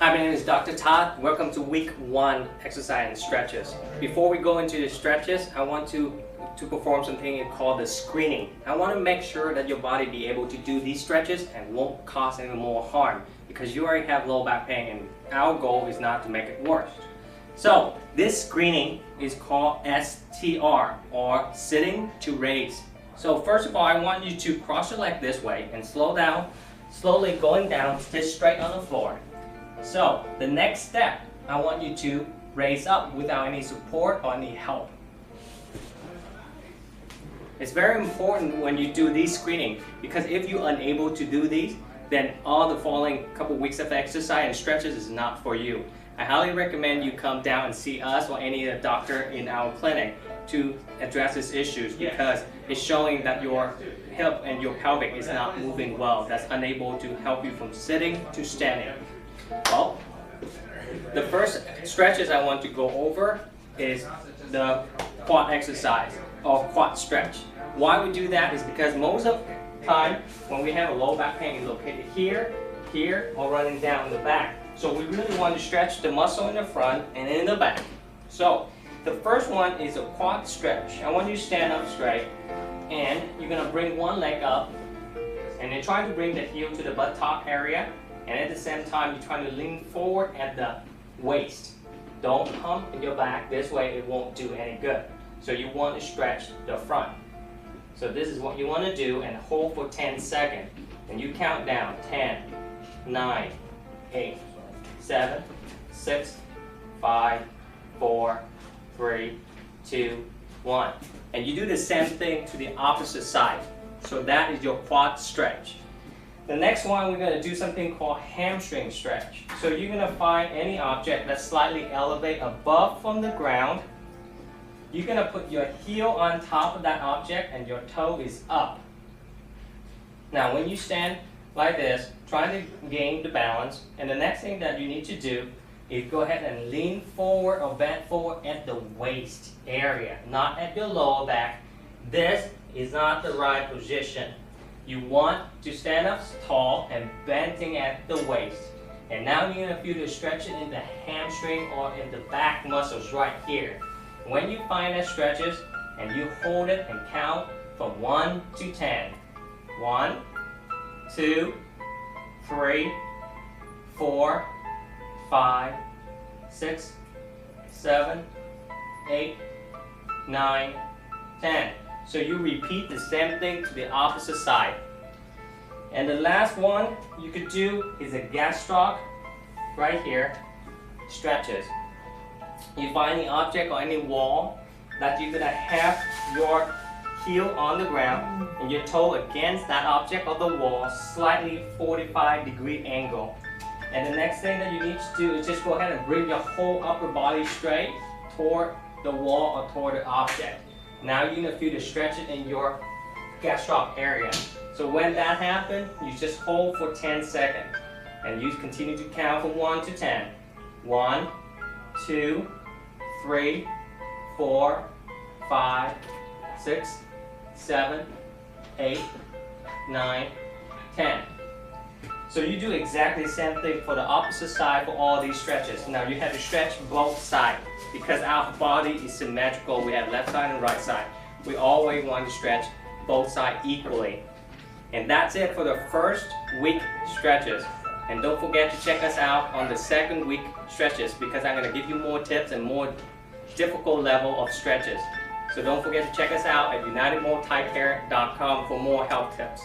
Hi, my name is Dr. Todd. Welcome to week 1 exercise and stretches. Before we go into the stretches, I want to perform something called the screening. I want to make sure that your body be able to do these stretches and won't cause any more harm because you already have low back pain and our goal is not to make it worse. So this screening is called STR or sitting to raise. So first of all, I want you to cross your leg this way and slow down, slowly going down, sit straight on the floor. So the next step, I want you to raise up without any support or any help. It's very important when you do these screening because if you're unable to do these, then all the following couple weeks of exercise and stretches is not for you. I highly recommend you come down and see us or any doctor in our clinic to address these issues because it's showing that your hip and your pelvic is not moving well. That's unable to help you from sitting to standing. Well, the first stretches I want to go over is the quad exercise or quad stretch. Why we do that is because most of the time when we have a low back pain, it's located here, here, or running down the back. So we really want to stretch the muscle in the front and in the back. So the first one is a quad stretch. I want you to stand up straight and you're going to bring one leg up and then try to bring the heel to the buttock area. And at the same time, you're trying to lean forward at the waist. Don't hump in your back. This way, it won't do any good. So you want to stretch the front. So this is what you want to do and hold for 10 seconds. And you count down 10, 9, 8, 7, 6, 5, 4, 3, 2, 1. And you do the same thing to the opposite side. So that is your quad stretch. The next one, we're going to do something called hamstring stretch. So you're going to find any object that's slightly elevated above from the ground. You're going to put your heel on top of that object and your toe is up. Now when you stand like this, trying to gain the balance, and the next thing that you need to do is go ahead and lean forward or bend forward at the waist area, not at your lower back. This is not the right position. You want to stand up tall and bending at the waist. And now you're going to feel the stretching in the hamstring or in the back muscles right here. When you find that stretches and you hold it and count from 1 to 10. 1, 2, 3, 4, 5, 6, 7, 8, 9, 10. So you repeat the same thing to the opposite side. And the last one you could do is a gastroc right here, stretches. You find the object or any wall that you're going to have your heel on the ground and your toe against that object or the wall, slightly 45-degree angle. And the next thing that you need to do is just go ahead and bring your whole upper body straight toward the wall or toward the object. Now you're going to feel the stretching in your gastroc area. So when that happens, you just hold for 10 seconds. And you continue to count from 1 to 10. 1, 2, 3, 4, 5, 6, 7, 8, 9, 10. So you do exactly the same thing for the opposite side for all these stretches. Now you have to stretch both sides because our body is symmetrical. We have left side and right side. We always want to stretch both sides equally. And that's it for the first week stretches. And don't forget to check us out on the second week stretches because I'm going to give you more tips and more difficult level of stretches. So don't forget to check us out at unitedmulticare.com for more health tips.